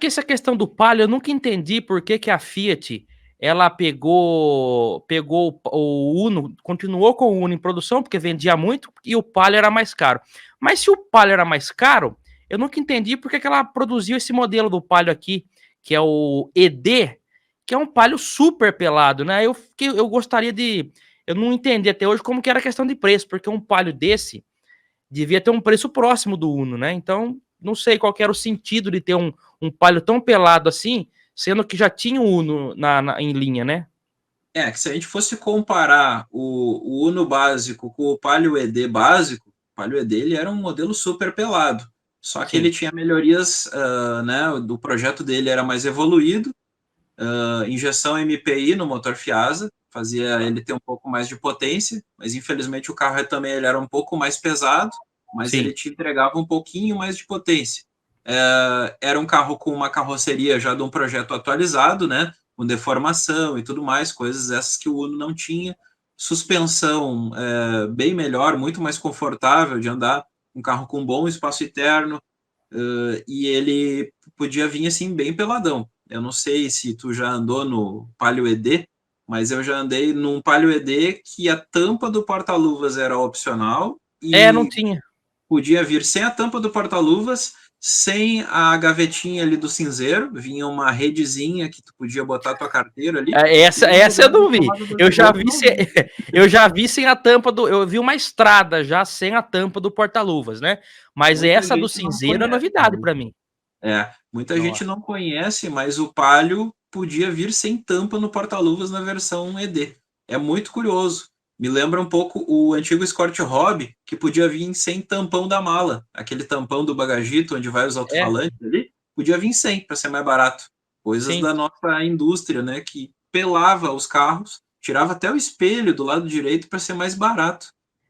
que essa questão do Palio, eu nunca entendi por que a Fiat, ela pegou o Uno, continuou com o Uno em produção, porque vendia muito, e o Palio era mais caro. Mas se o Palio era mais caro, eu nunca entendi por que ela produziu esse modelo do Palio aqui, que é o ED, que é um Palio super pelado, né? Eu gostaria de... Eu não entendi até hoje como que era a questão de preço, porque um Palio desse devia ter um preço próximo do Uno, né? Então, não sei qual que era o sentido de ter um Palio tão pelado assim, sendo que já tinha o Uno em linha, né? Que se a gente fosse comparar o Uno básico com o Palio ED básico, o Palio ED ele era um modelo super pelado, só que ele Sim, tinha melhorias, né, do projeto dele era mais evoluído, injeção MPI no motor Fiasa, fazia ele ter um pouco mais de potência, mas infelizmente o carro também ele era um pouco mais pesado, mas ele sim. te entregava um pouquinho mais de potência. Era um carro com uma carroceria já de um projeto atualizado, né? Com deformação e tudo mais, coisas essas que o Uno não tinha. Suspensão bem melhor, muito mais confortável de andar, um carro com bom espaço interno, e ele podia vir assim bem peladão. Eu não sei se tu já andou no Palio ED, mas eu já andei num Palio ED que a tampa do porta-luvas era opcional É, não e tinha. podia vir sem a tampa do porta-luvas, sem a gavetinha ali do cinzeiro, vinha uma redezinha que tu podia botar tua carteira ali, e no Essa eu lugar da não vi. tomada do Eu já negócio, vi, não vinha. eu já vi sem a tampa do. Eu vi uma estrada já sem a tampa do porta-luvas, né? Mas Muita essa do gente não cinzeiro é conhece. novidade para mim. Muita gente Nossa. não conhece, mas o Palio podia vir sem tampa no porta-luvas na versão ED. É muito curioso. Me lembra um pouco o antigo Escort Hobby, que podia vir sem tampão da mala. Aquele tampão do bagagito, onde vai os É, alto-falantes ali, podia vir sem, para ser mais barato. Coisas sim. da nossa indústria, né? Que pelava os carros, tirava até o espelho do lado direito para ser mais barato,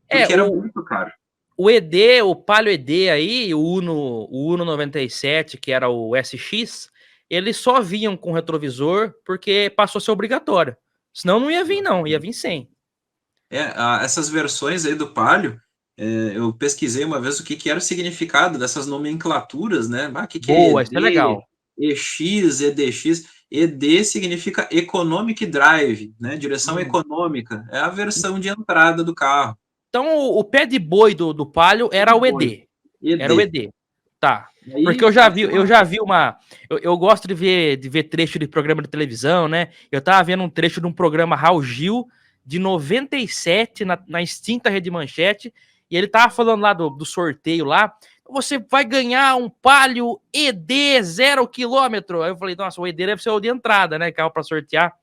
É, porque era muito caro. o ED, o Palio ED aí, o Uno 97, que era o SX, eles só vinham com retrovisor porque passou a ser obrigatório. Senão não ia vir, não, ia vir sem. Essas versões aí do Palio, eu pesquisei uma vez o que era o significado dessas nomenclaturas, né? O que é Boa, isso é ED, legal. EX, EDX? ED significa Economic Drive, né? Direção Hum. econômica. É a versão de entrada do carro. Então o pé de boi do Palio É era de o boi. ED. Era o ED. ED. Tá. Porque Aí, eu acima. já vi uma. Eu gosto de ver trecho de programa de televisão, né? Eu tava vendo um trecho de um programa Raul Gil, de 97, na extinta Rede Manchete, e ele tava falando lá do sorteio lá. Você vai ganhar um Palio ED 0 km. Aí eu falei, nossa, o ED deve ser o de entrada, né? Carro para sortear.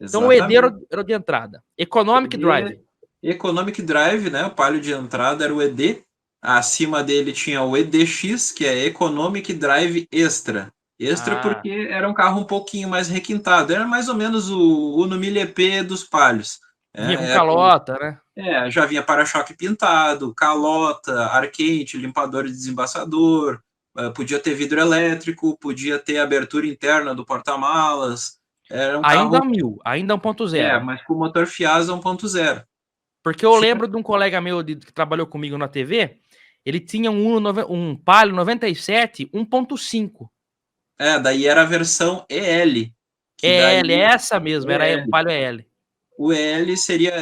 Então o ED Exatamente. era o de entrada. Economic ED, Drive. Economic Drive, né? O palio de entrada era o ED. Acima dele tinha o EDX, que é Economic Drive Extra. Extra Ah, porque era um carro um pouquinho mais requintado. Era mais ou menos o Uno 1000 EP dos palhos. vinha com Era calota, né? já vinha para-choque pintado, calota, ar quente, limpador de desembaçador, podia ter vidro elétrico, podia ter abertura interna do porta-malas. Era um Ainda carro, 1000, ainda 1.0. mas com motor Fiasa 1.0. Porque eu Tinha lembro de um colega meu que trabalhou comigo na TV, ele tinha um Palio 97 1.5. daí era a versão EL, que EL, daí essa mesmo, era o EL. Palio EL. O EL seria.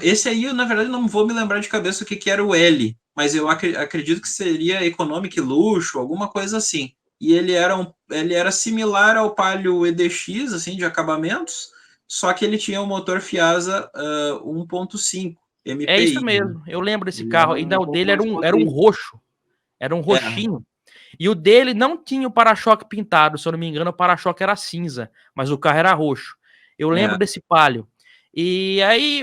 Esse aí, na verdade, não vou me lembrar de cabeça o que era o L, mas eu acredito que seria Economic Luxo, alguma coisa assim. E ele era similar ao Palio EDX, assim, de acabamentos, só que ele tinha um motor Fiasa 1.5 É isso MPI, né? mesmo, eu lembro desse Ele era carro. Ainda um o pouco dele mais era um potente. roxo, era um É, roxinho. E o dele não tinha o para-choque pintado, se eu não me engano, o para-choque era cinza, mas o carro era roxo. Eu lembro é. desse Palio. E aí,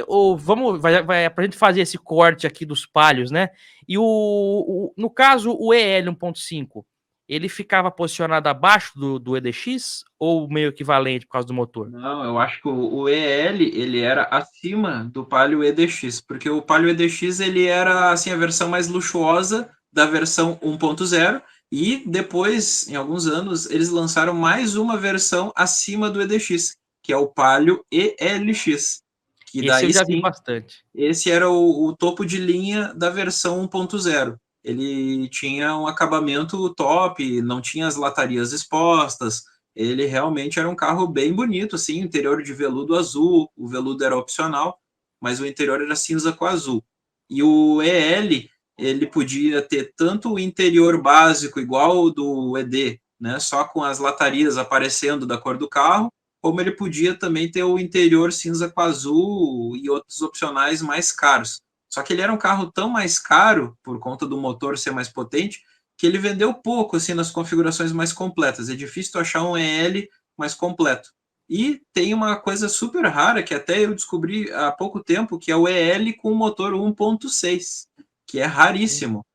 pra gente fazer esse corte aqui dos Palios, né? E no caso, o EL 1.5, ele ficava posicionado abaixo do EDX ou meio equivalente por causa do motor? Não, eu acho que o EL ele era acima do Palio EDX, porque o Palio EDX ele era assim a versão mais luxuosa da versão 1.0 e depois, em alguns anos, eles lançaram mais uma versão acima do EDX, que é o Palio ELX, que Esse eu daí já vi sim, bastante. esse era o topo de linha da versão 1.0. ele tinha um acabamento top, não tinha as latarias expostas, ele realmente era um carro bem bonito, assim, interior de veludo azul, o veludo era opcional, mas o interior era cinza com azul. E o EL, ele podia ter tanto o interior básico, igual o do ED, né, só com as latarias aparecendo da cor do carro, como ele podia também ter o interior cinza com azul e outros opcionais mais caros. Só que ele era um carro tão mais caro, por conta do motor ser mais potente, que ele vendeu pouco assim nas configurações mais completas. É difícil tu achar um EL mais completo. E tem uma coisa super rara que até eu descobri há pouco tempo, que é o EL com motor 1.6, que é raríssimo.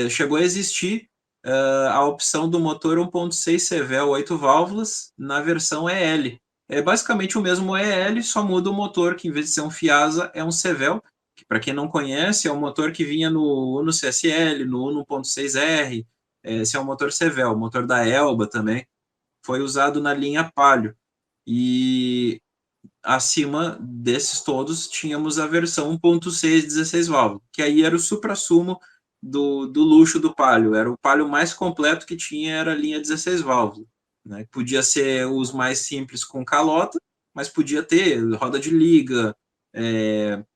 Chegou a existir a opção do motor 1.6 Cevel 8 válvulas na versão EL. É basicamente o mesmo EL, só muda o motor, que em vez de ser um Fiasa, é um Cevel, que para quem não conhece, é um motor que vinha no Uno CSL, no Uno 1.6R, esse é o motor Cevel, o motor da Elba também, foi usado na linha Palio. E acima desses todos, tínhamos a versão 1.6 16 válvulas, que aí era o suprassumo do luxo do Palio. Era o Palio mais completo que tinha, era a linha 16 válvulas. Né? Podia ser os mais simples com calota, mas podia ter roda de liga,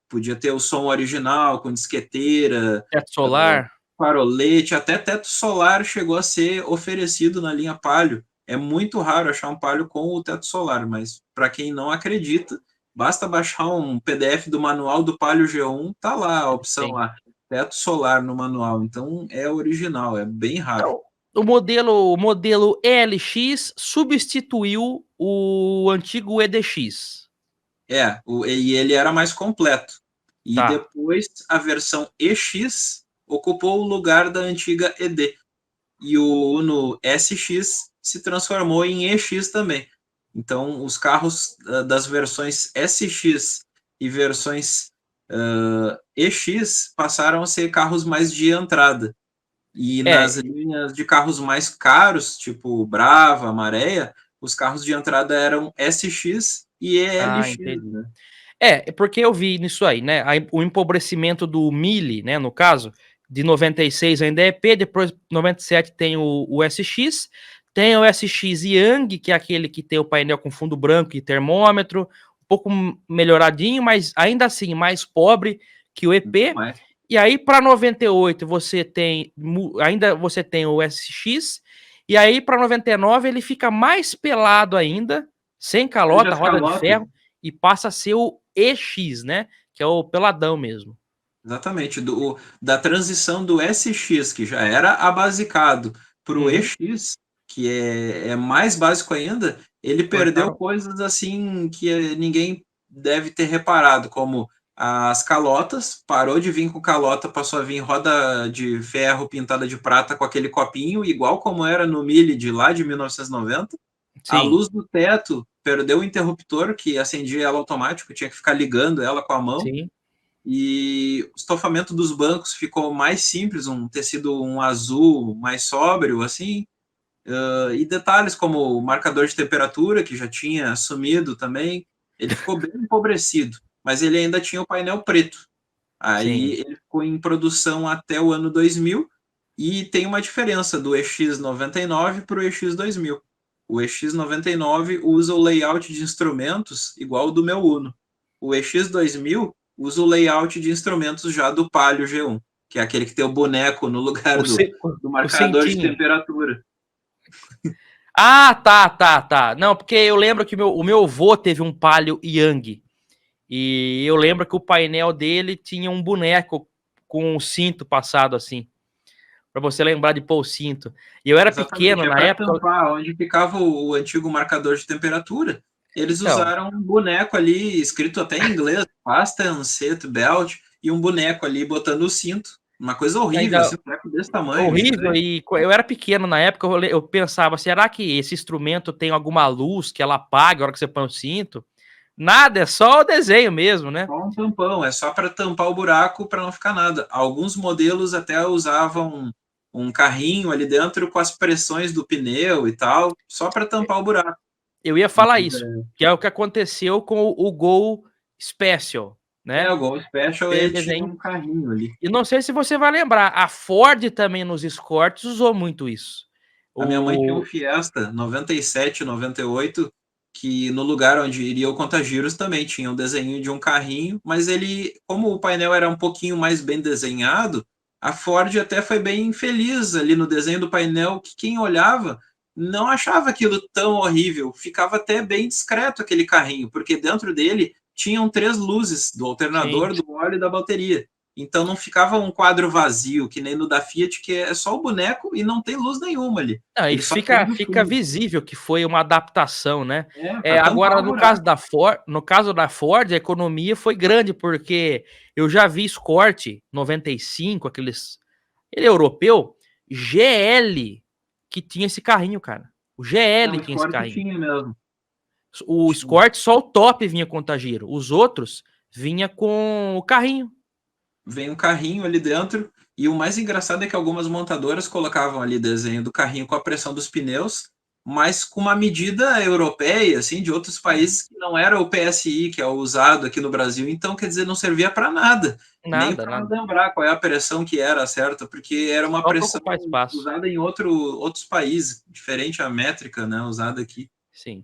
podia ter o som original com disqueteira, Teto solar. farolete, até teto solar chegou a ser oferecido na linha Palio. É muito raro achar um Palio com o teto solar, mas para quem não acredita, basta baixar um PDF do manual do Palio G1, tá lá a opção Sim. lá, teto solar no manual. Então é original, é bem raro. Então, o modelo ELX substituiu o antigo EDX. E ele era mais completo. E Tá. depois a versão EX ocupou o lugar da antiga ED. E o Uno SX se transformou em EX também. Então, os carros das versões SX e versões EX passaram a ser carros mais de entrada. E nas É, linhas de carros mais caros, tipo Brava, Maréia, os carros de entrada eram SX e ELX, entendi. né? É porque eu vi nisso aí, né, o empobrecimento do Mille, né, no caso, de 96 ainda é EP, depois 97 tem o SX, tem o SX Yang, que é aquele que tem o painel com fundo branco e termômetro, um pouco melhoradinho, mas ainda assim mais pobre que o Bem EP. mais. E aí para 98 ainda você tem o SX, e aí para 99 ele fica mais pelado ainda, sem Perde calota, as roda de calotas. ferro, e passa a ser o EX, né? Que é o peladão mesmo. Exatamente, da transição do SX, que já era abasicado, para o Uhum. EX, que é mais básico ainda, ele perdeu Cortaram. coisas assim que ninguém deve ter reparado, como as calotas, parou de vir com calota, passou a vir roda de ferro pintada de prata com aquele copinho, igual como era no Mille de lá de 1990. A Sim, luz do teto perdeu o interruptor, que acendia ela automático, tinha que ficar ligando ela com a mão. sim. E o estofamento dos bancos ficou mais simples, um tecido um azul mais sóbrio, assim. E detalhes como o marcador de temperatura, que já tinha sumido também, ele ficou bem empobrecido, mas ele ainda tinha o painel preto. Aí Sim. ele ficou em produção até o ano 2000 e tem uma diferença do EX99 para o EX2000. O EX99 usa o layout de instrumentos igual ao do meu Uno. O EX2000 usa o layout de instrumentos já do Palio G1, que é aquele que tem o boneco no lugar O, do, ce- do o marcador de cintinho. temperatura. Ah, tá. Não, porque eu lembro que o meu avô teve um Palio Yang. E eu lembro que o painel dele tinha um boneco com um cinto passado assim, pra você lembrar de pôr o cinto. E eu era pequeno Exatamente, é na para época. tampar onde ficava o antigo marcador de temperatura. Eles Então, usaram um boneco ali, escrito até em inglês, Fasten Seat Belt, e um boneco ali botando o cinto. Uma coisa horrível, ainda assim, um boneco desse tamanho, horrível. estranho. E eu era pequeno na época, eu pensava, será que esse instrumento tem alguma luz que ela apaga a hora que você põe o cinto? Nada, é só o desenho mesmo, né? Só um tampão, é só para tampar o buraco para não ficar nada. Alguns modelos até usavam um carrinho ali dentro com as pressões do pneu e tal, só para tampar o buraco. Eu ia Mas, falar isso, que é o que aconteceu com o Gol Special. né? O Gol Special, Tem ele tinha desenho. um carrinho ali. E não sei se você vai lembrar, a Ford também nos Escorts usou muito isso. A minha mãe tinha um O... Fiesta 97, 98, que no lugar onde iria o Contagiros também tinha um desenho de um carrinho, mas ele, como o painel era um pouquinho mais bem desenhado, a Ford até foi bem feliz ali no desenho do painel, que quem olhava não achava aquilo tão horrível, ficava até bem discreto aquele carrinho, porque dentro dele tinham 3 luzes, do Sim. alternador, do óleo e da bateria. Então não ficava um quadro vazio, que nem no da Fiat, que é só o boneco e não tem luz nenhuma ali. Não, e Ele só tem do fica fundo. visível que foi uma adaptação, né? Para tampar Agora, o buraco. no caso da Ford, a economia foi grande, porque eu já vi Escort 95, ele é europeu, GL, que tinha esse carrinho, cara. O GL O tinha esse Escort carrinho. tinha mesmo. O Tinha. Escort, só o top vinha com Tajiro. Os outros vinha com o carrinho. Vem um carrinho ali dentro. E o mais engraçado é que algumas montadoras colocavam ali desenho do carrinho com a pressão dos pneus, mas com uma medida europeia, assim, de outros países que não era o PSI, que é o usado aqui no Brasil. Então, quer dizer, não servia para nada. Nem Nada, para nada. lembrar qual é a pressão que era, certo? Porque era uma Só para pressão ocupar espaço. usada em outros países, diferente a métrica, né, usada aqui. Sim.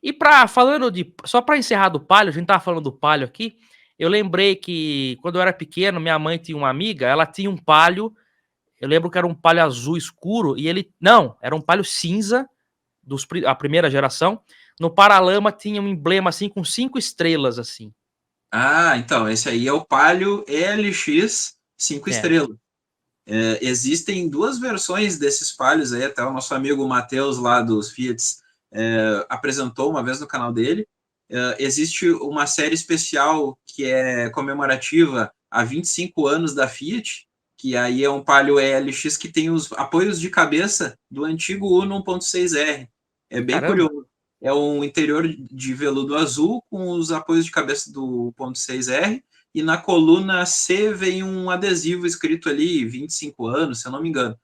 E falando só para encerrar do Palio, a gente tava falando do Palio aqui, eu lembrei que quando eu era pequeno, minha mãe tinha uma amiga, ela tinha um Palio, eu lembro que era um Palio azul escuro, e não, era um Palio cinza, a primeira geração, no paralama tinha um emblema assim, com 5 estrelas, assim. Ah, então, esse aí é o Palio LX 5 É, estrelas. Existem 2 versões desses Palios aí, até o nosso amigo Matheus lá dos Fiats apresentou uma vez no canal dele. Existe uma série especial que é comemorativa a 25 anos da Fiat, que aí é um Palio ELX que tem os apoios de cabeça do antigo Uno 1.6R. É bem caramba. curioso. É um interior de veludo azul com os apoios de cabeça do 1.6R, e na coluna C vem um adesivo escrito ali 25 anos, se eu não me engano.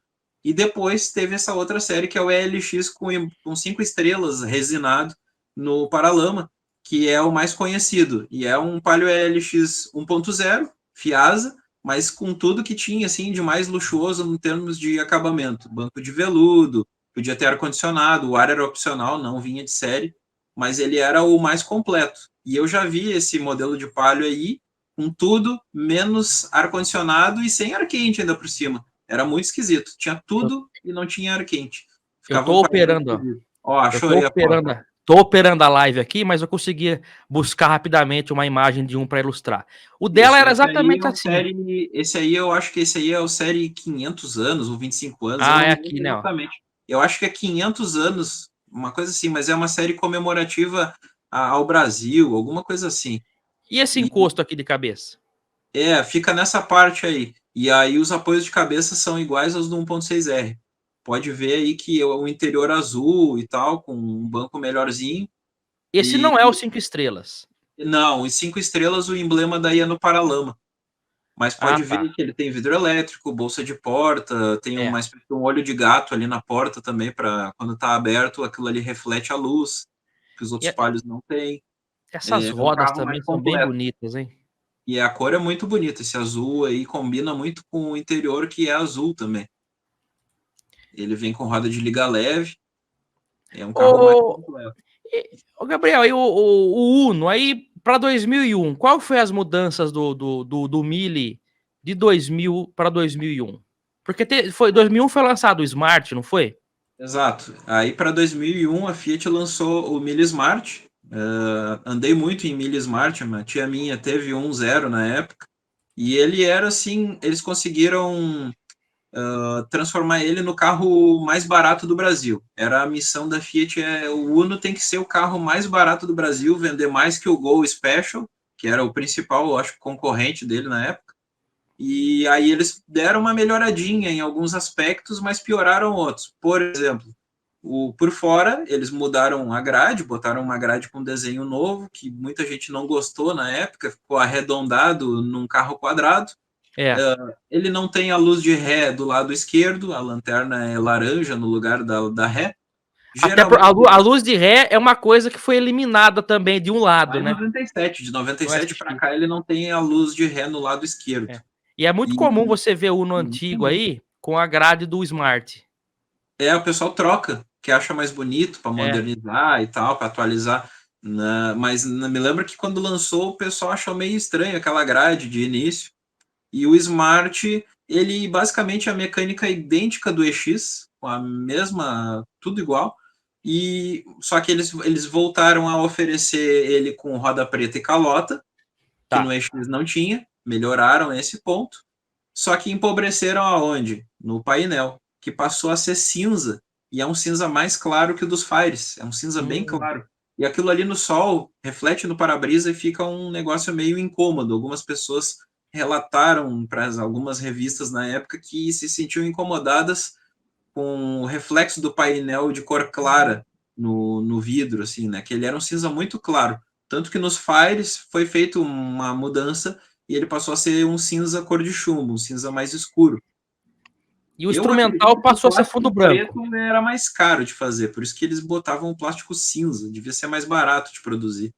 E depois teve essa outra série que é o ELX com 5 estrelas resinado no paralama, que é o mais conhecido. E é um Palio ELX 1.0, Fiasa, mas com tudo que tinha assim de mais luxuoso em termos de acabamento. Banco de veludo, podia ter ar-condicionado, o ar era opcional, não vinha de série, mas ele era o mais completo. E eu já vi esse modelo de Palio aí, com tudo, menos ar-condicionado e sem ar quente ainda por cima. Era muito esquisito. Tinha Eu, tudo e não tinha ar quente. eu Ficava um tô painel operando, ó. esquisito. Ó, Eu achou tô aí a foto. operando, tô operando a live aqui, mas eu consegui buscar rapidamente uma imagem de um para ilustrar. O dela Isso, era exatamente assim. esse aí eu acho que esse aí é o série 500 anos ou 25 anos, eu Ah, não é me aqui, lembro né, ó. exatamente. Eu acho que é 500 anos, uma coisa assim, mas é uma série comemorativa ao Brasil, alguma coisa assim. E esse E encosto aqui de cabeça? fica nessa parte aí. E aí os apoios de cabeça são iguais aos do 1.6R. Pode ver aí que é o interior azul e tal, com um banco melhorzinho. Esse E não é o 5 estrelas. não, em 5 estrelas o emblema daí é no paralama. Mas Ah, pode ver tá. que ele tem vidro elétrico, bolsa de porta, tem É. um olho de gato ali na porta também, para quando está aberto, aquilo ali reflete a luz, que os outros E palhos não têm. essas É um rodas carro mais também são bem completo. bonitas, hein? E a cor é muito bonita, esse azul aí combina muito com o interior, que é azul também. Ele vem com roda de liga leve, é um carro mais Ô, completo. ô Gabriel, e o Uno, aí para 2001, qual foi as mudanças do Mille de 2000 para 2001? Porque 2001 foi lançado o Smart, não foi? Exato. Aí para 2001 a Fiat lançou o Mille Smart. Andei muito em Mille Smart, uma tia minha teve um zero na época. E ele era assim, eles conseguiram transformar ele no carro mais barato do Brasil. Era a missão da Fiat, o Uno tem que ser o carro mais barato do Brasil, vender mais que o Gol Special, que era o principal, eu acho, concorrente dele na época. E aí eles deram uma melhoradinha em alguns aspectos, mas pioraram outros. Por exemplo, por fora, eles mudaram a grade, botaram uma grade com desenho novo, que muita gente não gostou na época, ficou arredondado num carro quadrado. É. Ele não tem a luz de ré do lado esquerdo, a lanterna é laranja no lugar da ré. Até Geralmente, a luz de ré é uma coisa que foi eliminada também de um lado, lá em né? 97, de No 97 para SX. cá, ele não tem a luz de ré no lado esquerdo. É. E é muito comum E você ver o Uno antigo aí com a grade do Smart. o pessoal troca, que acha mais bonito para É. modernizar e tal, para atualizar. Mas me lembra que quando lançou, o pessoal achou meio estranho aquela grade de início. E o Smart, ele basicamente é a mecânica idêntica do EX, com a mesma, tudo igual. E só que eles voltaram a oferecer ele com roda preta e calota, que no Tá. EX não tinha, melhoraram esse ponto. Só que empobreceram aonde? No painel, que passou a ser cinza, e é um cinza mais claro que o dos Fires, é um cinza bem claro. E aquilo ali no sol reflete no para-brisa e fica um negócio meio incômodo. Algumas pessoas relataram para algumas revistas na época que se sentiam incomodadas com o reflexo do painel de cor clara no vidro, assim, né? Que ele era um cinza muito claro. Tanto que nos Fires foi feita uma mudança e ele passou a ser um cinza cor de chumbo, um cinza mais escuro. E o Eu instrumental acredito que o passou a ser fundo plástico branco. preto era mais caro de fazer, por isso que eles botavam um plástico cinza, devia ser mais barato de produzir.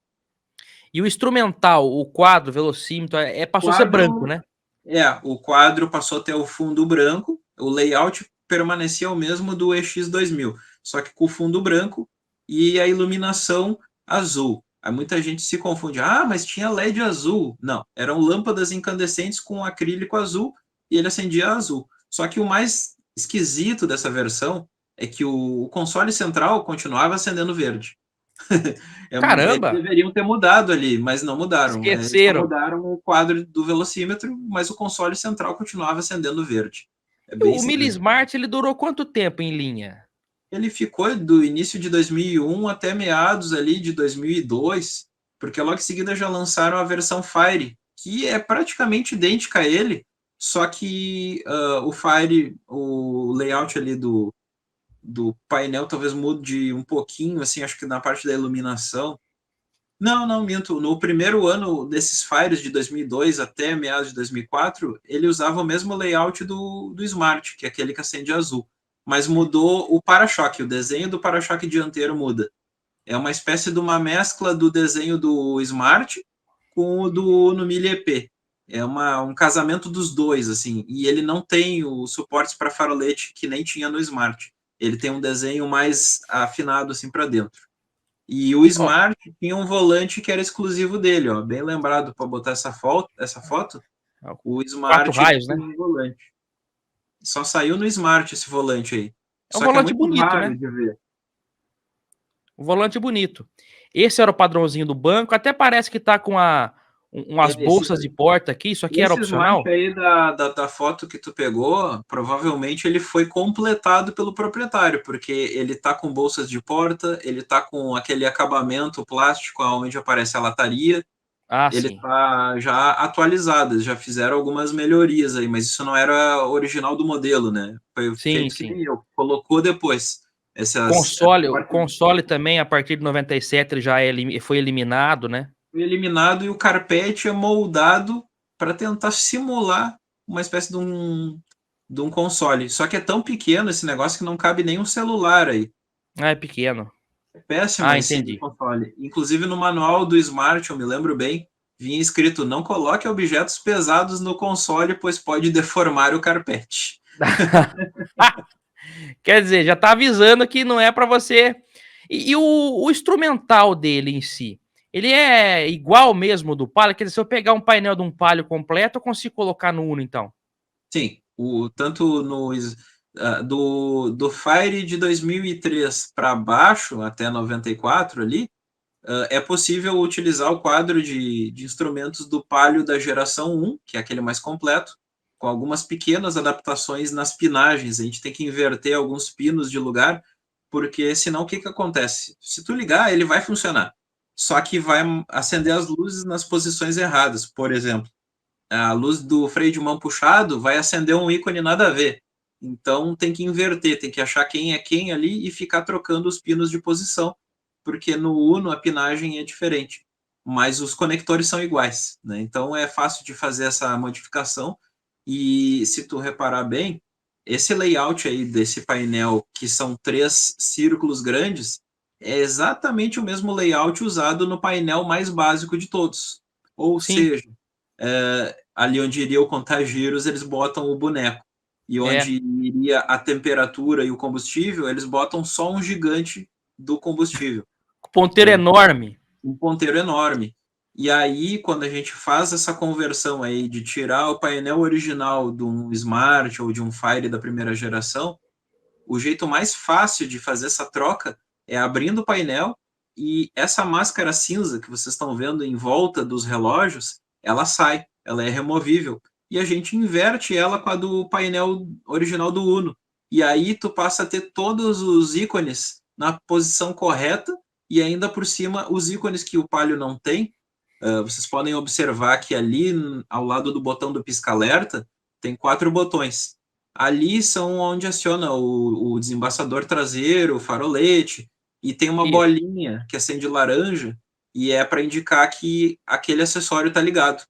E o instrumental, o quadro, velocímetro, passou a ser branco, Quadro, né? o quadro passou a ter o fundo branco, o layout permanecia o mesmo do EX2000, só que com o fundo branco e a iluminação azul. Aí muita gente se confunde, mas tinha LED azul. Não, eram lâmpadas incandescentes com acrílico azul e ele acendia azul. Só que o mais esquisito dessa versão é que o console central continuava acendendo verde. Eles Caramba! deveriam ter mudado ali, mas não mudaram. Eles só Esqueceram. mudaram o quadro do velocímetro, mas o console central continuava acendendo verde. É E bem o Mili estranho. Smart, ele durou quanto tempo em linha? Ele ficou do início de 2001 até meados ali de 2002, porque logo em seguida já lançaram a versão Fire, que é praticamente idêntica a ele, só que o Fire, o layout ali do painel talvez mude um pouquinho, assim, acho que na parte da iluminação. Não, não, minto. No primeiro ano desses Fires de 2002 até meados de 2004, ele usava o mesmo layout do Smart, que é aquele que acende azul. Mas mudou o para-choque, o desenho do para-choque dianteiro muda. É uma espécie de uma mescla do desenho do Smart com o do Uno Mille EP. É um casamento dos dois, assim. E ele não tem os suportes para farolete que nem tinha no Smart. Ele tem um desenho mais afinado assim para dentro. E o Ó, Smart tinha um volante que era exclusivo dele, ó. Bem lembrado para botar essa foto. O 4 Smart ele raios, né? tinha um volante. Só saiu no Smart esse volante aí. É um Só que é volante muito bonito, raro né? de ver. Um volante bonito. Esse era o padrãozinho do banco. Até parece que tá com umas Esse, bolsas de porta aqui. Isso aqui era esse Smart opcional? aí da foto que tu pegou, provavelmente ele foi completado pelo proprietário, porque ele tá com bolsas de porta, ele tá com aquele acabamento plástico onde aparece a lataria, Ah, ele sim. está já atualizado, eles já fizeram algumas melhorias aí, mas isso não era original do modelo, né? Foi Sim, feito que sim. nem eu, colocou depois. O console também, a partir de 97, ele já foi eliminado, né? Foi eliminado e o carpete é moldado para tentar simular uma espécie de um console. Só que é tão pequeno esse negócio que não cabe nem um celular aí. Ah, é pequeno. É péssimo Ah, esse entendi. console. Inclusive no manual do Smart, eu me lembro bem, vinha escrito: não coloque objetos pesados no console, pois pode deformar o carpete. Quer dizer, já tá avisando que não é para você. E o instrumental dele em si, ele é igual mesmo do Palio? Quer dizer, se eu pegar um painel de um Palio completo, eu consigo colocar no Uno, então? Sim, tanto do Fire de 2003 para baixo, até 94 ali, é possível utilizar o quadro de instrumentos do Palio da geração 1, que é aquele mais completo, com algumas pequenas adaptações nas pinagens. A gente tem que inverter alguns pinos de lugar, porque senão o que acontece? Se tu ligar, ele vai funcionar, só que vai acender as luzes nas posições erradas. Por exemplo, a luz do freio de mão puxado vai acender um ícone nada a ver. Então tem que inverter, tem que achar quem é quem ali e ficar trocando os pinos de posição, porque no Uno a pinagem é diferente, mas os conectores são iguais, né? Então é fácil de fazer essa modificação e se tu reparar bem, esse layout aí desse painel, que são 3 círculos grandes, é exatamente o mesmo layout usado no painel mais básico de todos. Ou Sim, seja, ali onde iria o contar giros, eles botam o boneco. E é. onde iria a temperatura e o combustível, eles botam só um gigante do combustível. Ponteiro enorme. Um ponteiro enorme. E aí, quando a gente faz essa conversão aí de tirar o painel original de um Smart ou de um Fire da primeira geração, o jeito mais fácil de fazer essa troca é abrindo o painel e essa máscara cinza que vocês estão vendo em volta dos relógios, ela sai, ela é removível. E a gente inverte ela com a do painel original do Uno. E aí tu passa a ter todos os ícones na posição correta e ainda por cima os ícones que o Palio não tem. Vocês podem observar que ali ao lado do botão do pisca-alerta tem 4 botões. Ali são onde aciona o desembaçador traseiro, o farolete, e tem uma Isso. bolinha que acende laranja e é para indicar que aquele acessório está ligado.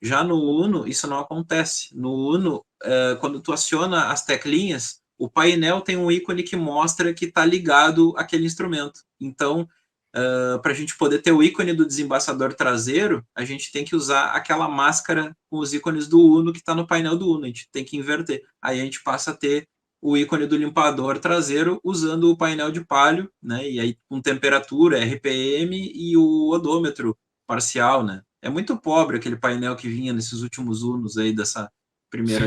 Já no Uno, isso não acontece. No Uno, quando tu aciona as teclinhas, o painel tem um ícone que mostra que está ligado aquele instrumento. Então, para a gente poder ter o ícone do desembaçador traseiro, a gente tem que usar aquela máscara com os ícones do Uno que está no painel do Uno. A gente tem que inverter. Aí a gente passa a ter o ícone do limpador traseiro usando o painel de Palio, né? E aí com temperatura, RPM e o odômetro parcial, né? É muito pobre aquele painel que vinha nesses últimos Unos aí dessa primeira